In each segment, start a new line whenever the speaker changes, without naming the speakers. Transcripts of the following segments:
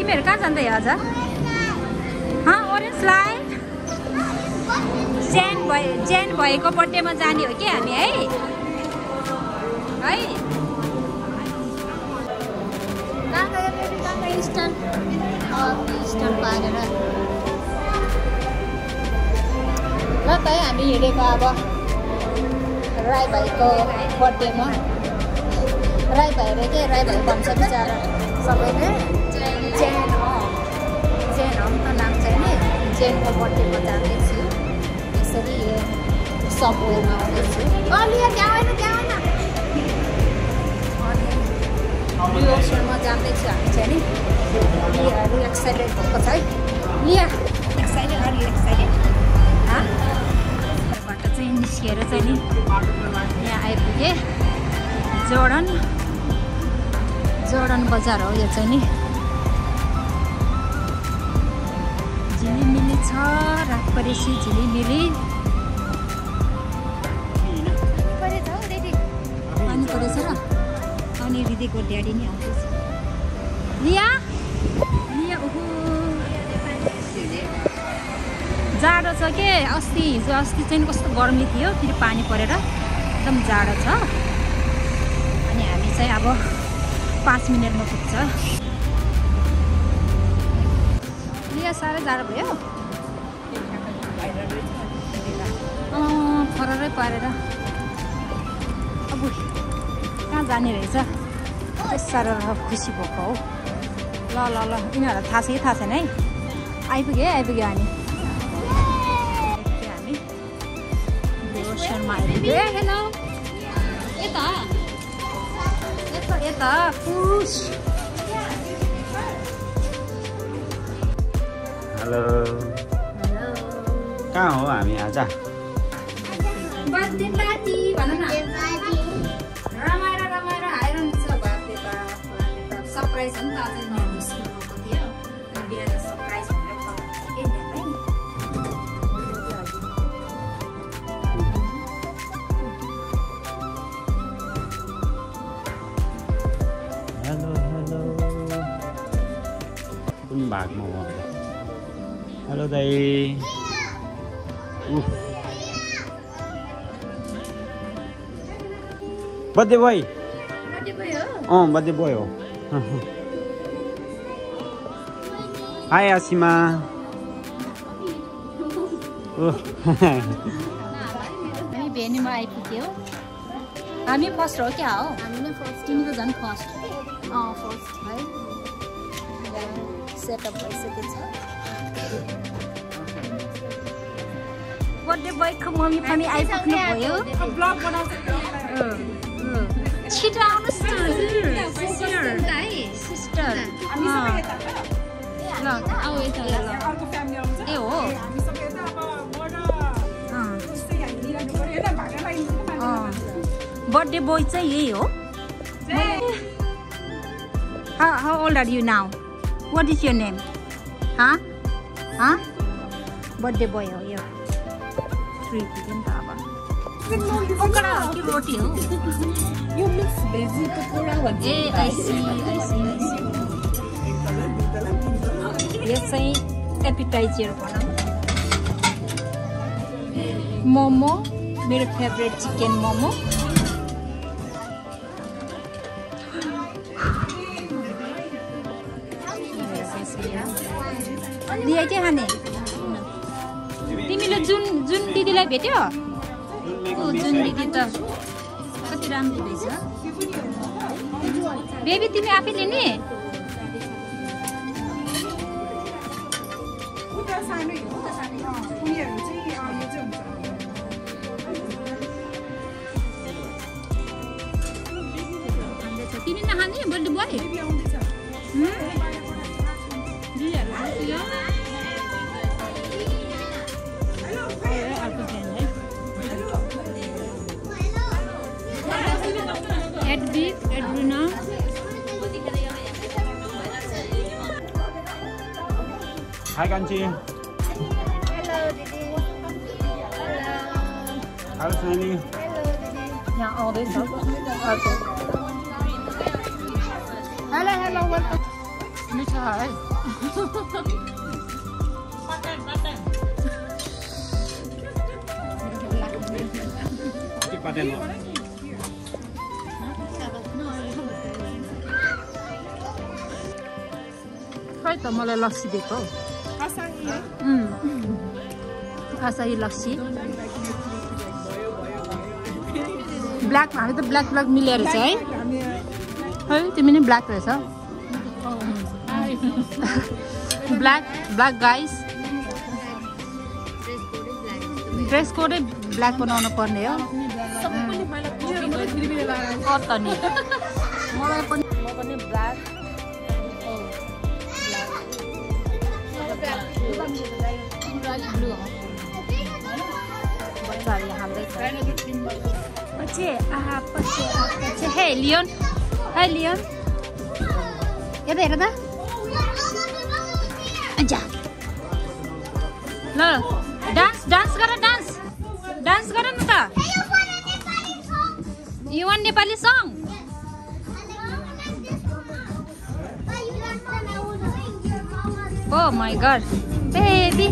तिमीहरू कहाँ जाँदै आज ओरेन्ज लाइट जेन भएको बर्थडेमा जाने हो कि हामी है स्टन पारेर ल त हामी हिँडेको अब राई भाइको बर्थडेमा राई भाइ रे के राई भाइ भन्छ बिचरा सबैले जेन हो त नाम चाहिँ नि जेनको बर्थडेमा जाँदैछु यसरी सबवेमा आउँदैछु रिभर्समा जाँदैछु हामी चाहिँ नि लियाहरू एक्साइटेड भएको छ है लिया एक्साइटेड बाट चाहिँ निस्किएर चाहिँ नि यहाँ आइपुगेँ जोर्डन बजार हो यो चाहिँ नि झिलिमिली छ रात परेपछि झिलिमिली पानी परेछ र अनि दिदीको ड्याडी नि आउँदैछ लिया ओहो जाडो छ के अस्ति चाहिँ कस्तो गर्मी थियो फेरि पानी परेर एकदम जाडो छ अनि हामी चाहिँ अब 5 मिनटमा पुग्छ लिया साह्रै जाडो भयो फररै पारेर अब कहाँ जाने रहेछ त्यस साह्रो खुसी भएको हौ ल यिनीहरूलाई थाहा छैन है आइपुग्यो हामी रोसनमा आइपुग्यो हेलो यता पुस
हेलो कहाँ हो हामी आज
बर्थडे पार्टी भन न रमाएर आइरहन्छ बर्थडे सरप्राइज हो नि त आज नर्मल स्कुलको थियो अनि बिहान सरप्राइज भनेर
हेलो कुन भागमा हो हेलो दाइ बर्थडे बोय बर्थडे बोय हो हाय आसिमा
हामी भेन्यूमा आइपुग्यौँ हामी फर्स्ट हो क्या हो हामी नै फर्स्ट तिमी त झन् फर्स्ट है सेटअप भइसकेको छ बर्थडे बोयको मम्मी पनि आइपुग्नु भयो छिटो आउनुहोस् सिस्टर ल आऊ यता ए हो बर्थडे बोय चाहिँ यही हो How old are you now? What is your name? Birthday boy हो यो 3 दिन त अब पकोडा हो कि रोटी हो
यो मिक्स भेजी पकोडा भन्छ
ए I see यो चाहिँ एपिटाइजर भनौँ मोमो मेरो फेभरेट चिकन मोमो लिया के खाने तिमीले जुन दिदीलाई भेट्यो जुन दिदी त कति राम्रो रहेछ बेबी तिमी आफैले नि तिमी नखाने birthday boy Edwina.
Hi Kanchi.
Hello Didi.
Hello Sunny.
यहाँ आउँदैछ
Hello, welcome.
मिठो है
Paten हो
खै त मलाई लस्सी दिएको आसाही लस्सी ब्ल्याक हामी त ब्ल्याक मिलेर रहेछ है है तिमी नि ब्ल्याक रहेछ black guys dress Kodai black बनाउनु पर्ने हो त नि मलाई पनि ब्ल्याक बच्चाहरूले हाल्दैछ हे लियोन यता हेर त ल डान्स गर न त You want Nepali song? Oh my God, baby.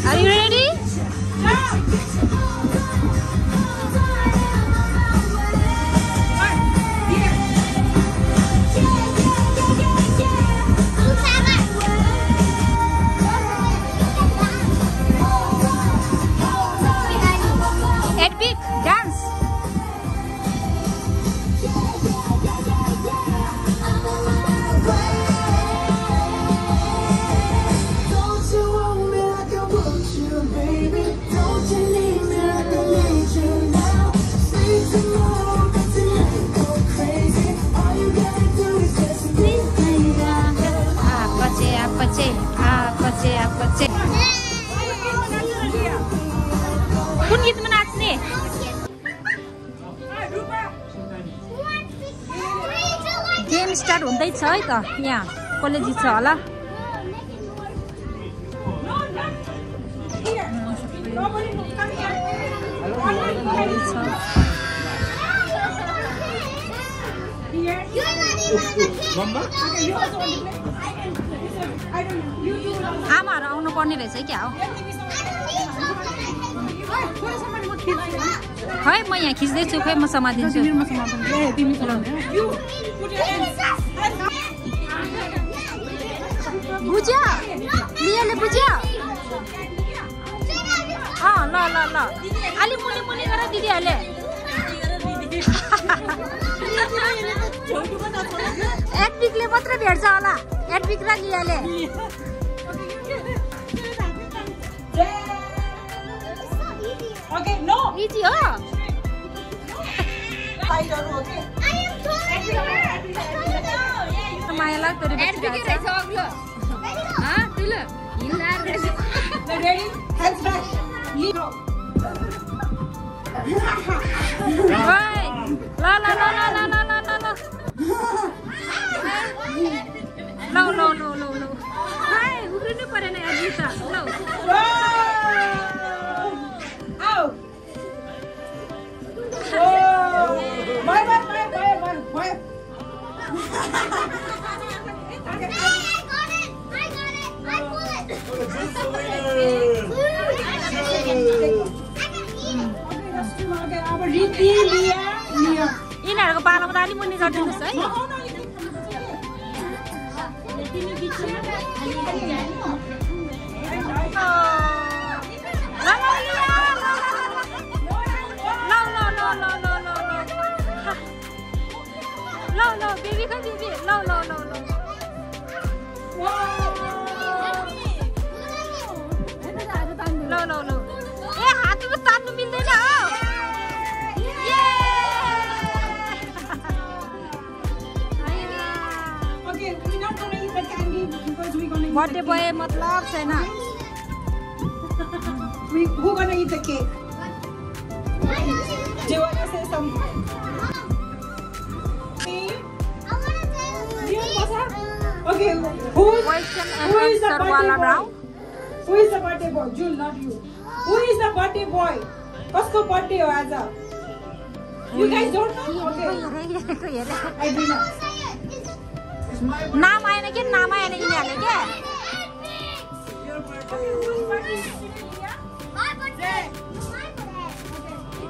Are you ready? Epic dance. कुन गीतमा नाच्ने गेम स्टार्ट हुँदैछ है त यहाँ कसले जित्छ होला आमाहरू आउनु पर्ने रहेछ क्या हो है म यहाँ खिच्दैछु खै म समातिन्छु बुझ्यो लियाले बुझ्यो ल ल ल अलि मुनि गर दिदीहरूले एडपिकले मात्र भेट्छ होला एडपिक र लियाले
Okay, no.
इजी हो माया लाग्दो रे
Ready? Hands back.
लो हाय उग्रिनु परेन अजिता ल
Out. My.
यिनीहरूको पालामा त अलि मुनि गरिदिनुहोस् है ल बेबी खै बेबी ल ए हातमा तान्नु मिल्दैन हो बर्थडे बोय मतलब छैन
Who gonna eat the cake? Do you wanna say something? Okay, who is the birthday boy? Who is the birthday boy? June, not you. Who is the birthday boy? Kasko birthday ho aaj? You guys don't know? Okay. I do not.
नाम आएन के नाम आएन यिनीहरुले के
Your birthday. Whose birthday is it? My birthday.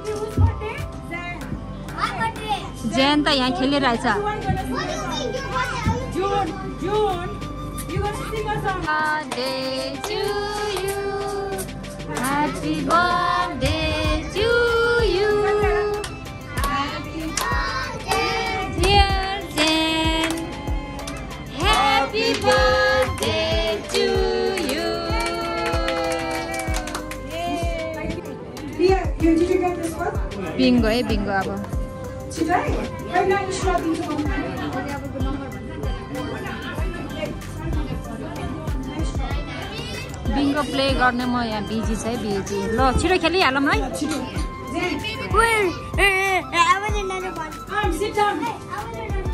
Whose birthday? Zen. My birthday.
जेन त यहाँ खेलिरहेछ
June, you gonna sing a song?
birthday to you happy birthday to you dear Jen happy birthday to you
Here, did you get this one?
Bingo है Bingo अब
Today? Right now, you should have been to
Bingo play गर्ने म यहाँ busy छ है busy ल छिटो खेलिहालौँ है
Sit down.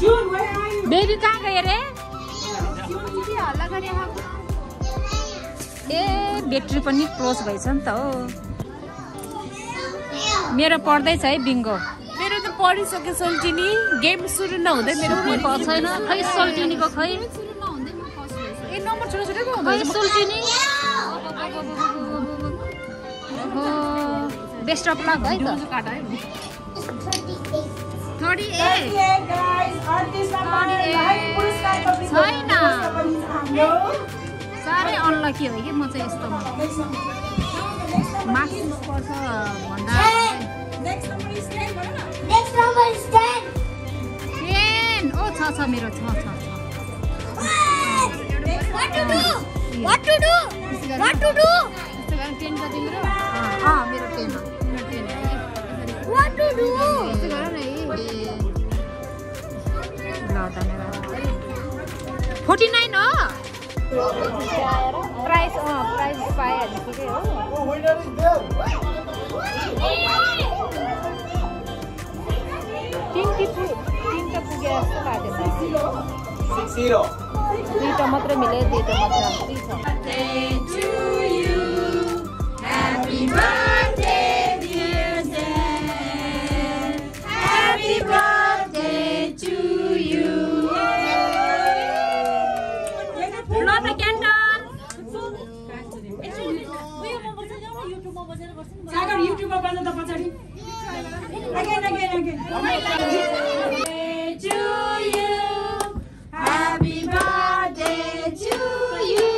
June, where are you?
Baby कहाँ गयो रे ए ब्याट्री पनि क्लोज भएछ नि त हो मेरो पढ्दैछ है बिंगो
मेरो त पढिसक्यो सोल्टिनी गेम सुरु नहुँदै मेरो
भएको छैन खै सोल्टिनीको खै
ए नम्बर छोटो छोटो पो
खै सोल्टिनी बेस्ट अफ लक है त
काटा है
38
guys. Artist number 9. पुरस्कार कपी
छैन साह्रै अनलकी हो कि म चाहिँ यस्तोमा मार्क्स पर्छ भन्दा
Next number is 10.
10 ओ छ मेरो छ
What to do?
यस्तो गरेर 10 कति मेरो मेरो 10 हो
What to do?
यस्तो गर न ल त मेरो 49 हो प्राइस पाइहाल्यो ठिकै हो तीनटा पुगे जस्तो लाग्यो
60
दुईटा मात्र मिले दुईटा मात्र
Sagar YouTube मा बन्द त पछाडी again
to you happy birthday to you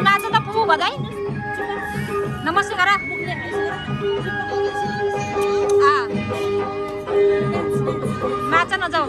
नाच त पुपु बधाई नमस्ते करा नाच न जाऊ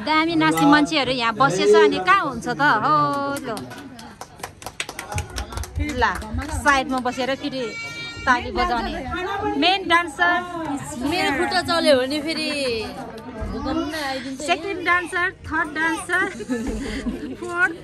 दामी नाच्ने मान्छेहरू यहाँ बसेछ अनि कहाँ हुन्छ त हो लो ल साइडमा बसेर फेरि ताली बजाउने मेन डान्सर
मेरो खुट्टा चल्यो भने फेरि
second dancer third dancer fourth